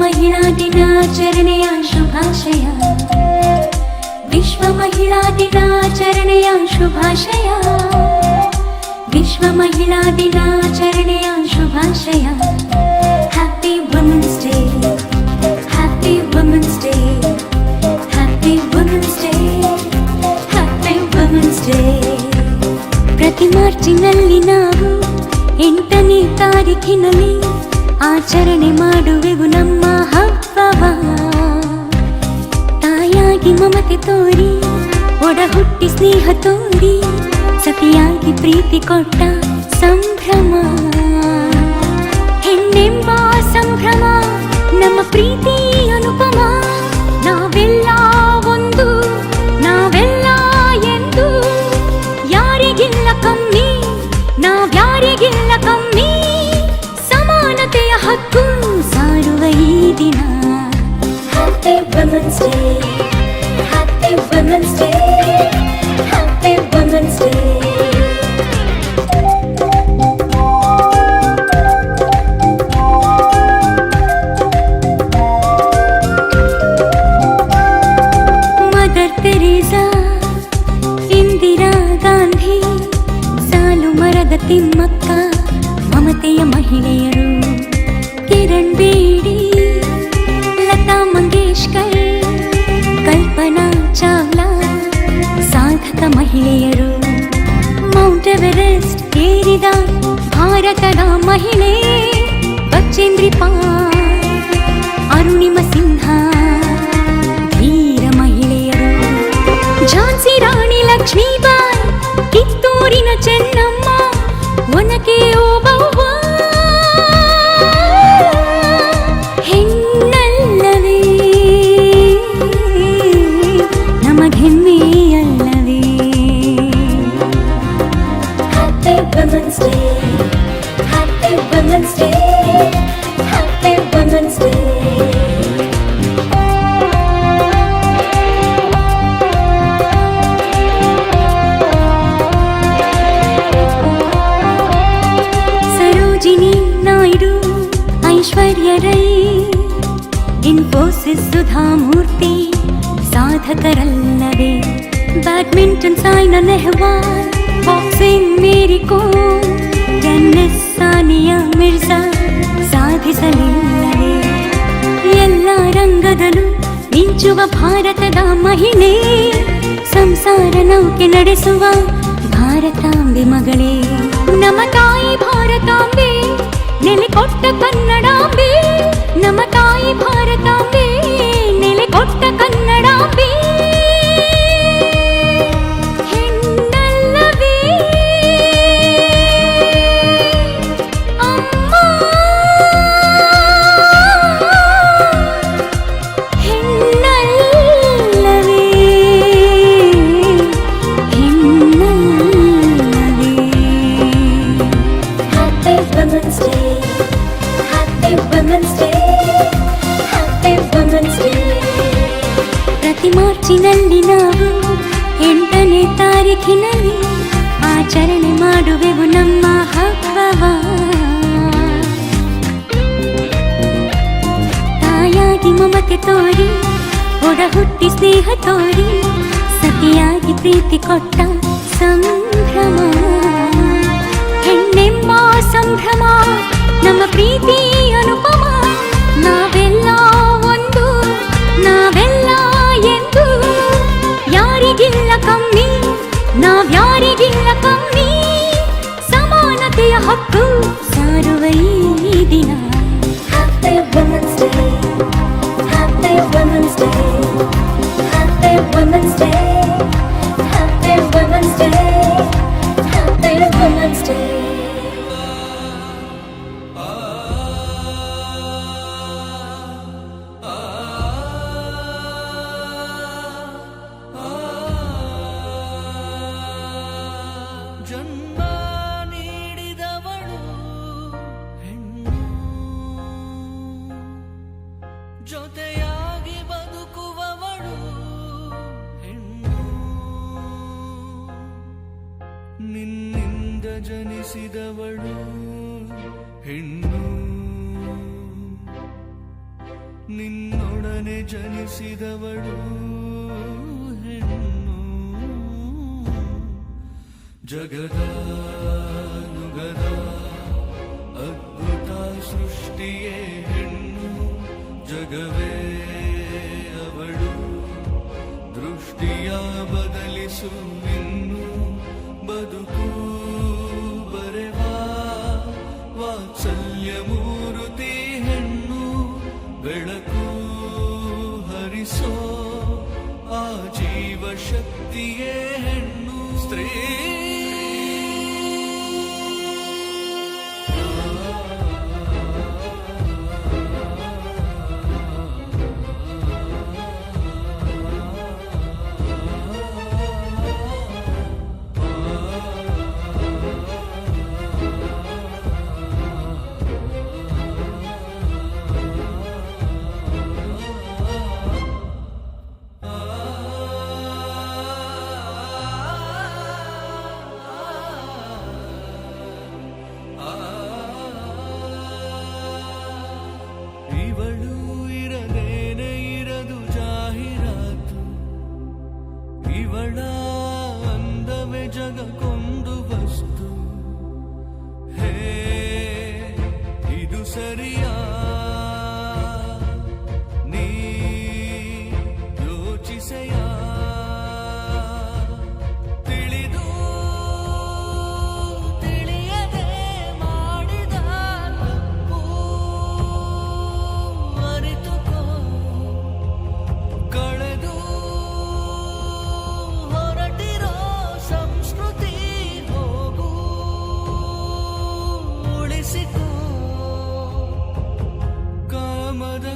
महिळा दिनाचरणेय शुभाशय विश्व महिळा दिनाचरणेय शुभाशय विश्व महिळा दिनाचरणेय शुभाशय happy women's day happy women's day happy women's day happy women's day ಪ್ರತಿ ಮಾರ್ಚಿನಲ್ಲಿ ನಾವು 8ನೇ ತಾರೀಖಿನಲ್ಲಿ ಆಚರಣೆ ಮಾಡುವೆವು ನಮ್ಮ ಹಬ್ಬವ ತಾಯಾಗಿ ಮಮತೆ ತೋರಿ ಒಡ ಹುಟ್ಟಿ ಸ್ನೇಹ ತೋರಿ ಸತಿಯಾಗಿ ಪ್ರೀತಿ ಕೊಟ್ಟ ಸಂಭ್ರಮ ಹೆಣ್ಣೆಂಬ ಸಂಭ್ರಮ ನಮ್ಮ ಪ್ರೀತಿ ಅನುಪಮ ನಾವೆಲ್ಲ ಒಂದು ನಾವೆಲ್ಲ ಎಂದು ಯಾರಿಗಿಲ್ಲ ಕಮ್ಮಿ ನಾವ್ಯಾರಿಗಿಲ್ಲ ಕಮ್ಮಿ ಸಮಾನತೆಯ ಹಕ್ಕು ಸಾರುವ ಈ ದಿನ happy women's day happy women's day happy women's day mother Teresa Indira Gandhi ಸಾಲು ಮರದ ತಿಮ್ಮಕ್ಕ ಮಮತೆಯ ಮಹಿಳೆಯರು ಕಿರಣ್ ಬೇಡಿ ಲತಾ ಮಂಗೇಶ್ಕರ್ ಕಲ್ಪನಾ ಚಾವ್ಲಾ ಸಾಧಕ ಮಹಿಳೆಯರು ಮೌಂಟ್ ಎವರೆಸ್ಟ್ ಏರಿದ ಭಾರತದ ಮಹಿಳೆ ಬಚೇಂದ್ರಿ ಪಾಲ್ ಅರುಣಿಮ ಸಿಂಹ ಧೀರ ಮಹಿಳೆಯರು Jhansi Rani Lakshmibai ಕಿತ್ತೂರಿನ Chennamma Onake Obavva ಹೆಣ್ಣಲ್ಲವೇ ನಮಗೆಮ್ಮೆಯಲ್ಲವೇ happy women's day happy women's day happy women's day Sarojini Naidu Aishwarya Rai Infosys Sudha Murthy ಸಾಧಕರಲ್ಲವೇ badminton Saina Nehwal boxing ಮೇರಿ ಕೋಮ್ ಟೆನ್ನಿಸ್ ಸಾನಿಯಾ ಮಿರ್ಜಾ ಸಾಧಿಸಲಿಲ್ಲವೇ ಎಲ್ಲ ರಂಗದಲ್ಲೂ ಮಿಂಚುವ ಭಾರತದ ಮಹಿಳೆ ಸಂಸಾರ ನೌಕೆ ನಡೆಸುವ ಭಾರತಾಂಬೆ ಮಗಳೇ ನಮ್ಮ ತಾಯಿ ಭಾರತಾಂಬೆ ನೆಲೆ ಕೊಟ್ಟ ಕನ್ನಡಾಂಬೆ ನಮ್ಮ ತಾಯಿ ಭಾರತಾಂಬೆ ನೆಲೆ ಕೊಟ್ಟ ಕನ್ನಡಾಂಬೆ ಹೆಣ್ಣಲ್ಲವೇ ಅಮ್ಮ ಹೆಣ್ಣಲ್ಲವೇ ಹೆಣ್ಣಲ್ಲವೇ happy women's day happy women's day happy women's day ಪ್ರತಿ ಮಾರ್ಚಿನಲ್ಲಿ ನಾವು 8ನೇ ತಾರೀಖಿನಲ್ಲಿ ಆಚರಣೆ ಮಾಡುವೆವು ನಮ್ಮ ಹಬ್ಬವ ತಾಯಾಗಿ ಮಮತೆ ತೋರಿ ಒಡ ಹುಟ್ಟಿ ಸ್ನೇಹ ತೋರಿ ಸತಿಯಾಗಿ ಪ್ರೀತಿ ಕೊಟ್ಟ ಸಂಭ್ರಮ ಹೆಣ್ಣೆಂಬ ಸಂಭ್ರಮ ನಮ್ಮ ಪ್ರೀತಿ ಅನುಪಮ ನಾವೆಲ್ಲ ಒಂದು ನಾವೆಲ್ಲ ಎಂದು ಯಾರಿಗಿಲ್ಲ ಕಮ್ಮಿ ನಾವ್ಯಾರಿಗಿಲ್ಲ ಕಮ್ಮಿ ಸಮಾನತೆಯ ಹಕ್ಕು ಸಾರುವ ಈ ದಿನ happy women's day happy women's day happy women's day happy women's day happy women's day ಜನ್ಮ ನೀಡಿದವಳು ಹೆಣ್ಣು ಜೊತೆಯಾಗಿ ಬದುಕುವವಳು ಹೆಣ್ಣು ನಿನ್ನಿಂದ ಜನಿಸಿದವಳು ಹೆಣ್ಣು ನಿನ್ನೊಡನೆ ಜನಿಸಿದವಳು ಹೆಣ್ಣು. ಜಗದ ನುಗದ ಅದ್ಭುತ ಸೃಷ್ಟಿಯೇ ಹೆಣ್ಣು. ಜಗವೇ ಅವಳು ದೃಷ್ಟಿಯ ಬದಲಿಸುವಿನ್ನು. ಬದುಕು ಬರೆವ ವಾತ್ಸಲ್ಯ ಮೂರುತಿ ಹೆಣ್ಣು. ಬೆಳಕು ಹರಿಸೋ ಆ ಜೀವ ಶಕ್ತಿಯೇ ಹೆಣ್ಣು. ಸ್ತ್ರೀ ಇವಳು ಇರದೇನೆ ಇರದು ಜಾಹೀರಾತು. ಇವಳ ಅಂದವೇ ಜಗಕ್ಕೊಂದು ವಸ್ತು. ಹೇ ಇದು ಸರಿಯಾ? ನೀ ಯೋಚಿಸೆಯ? ತಿಳಿದು ತಿಳಿಯದೆ ಮಾಡಿದ ತಪ್ಪು ಅರಿತುಕೋ. ಕಳೆದು ಹೊರಟಿರೋ ಸಂಸ್ಕೃತಿ ಹೋಗು ಉಳಿಸಿಕೋ. ಕಾಮದ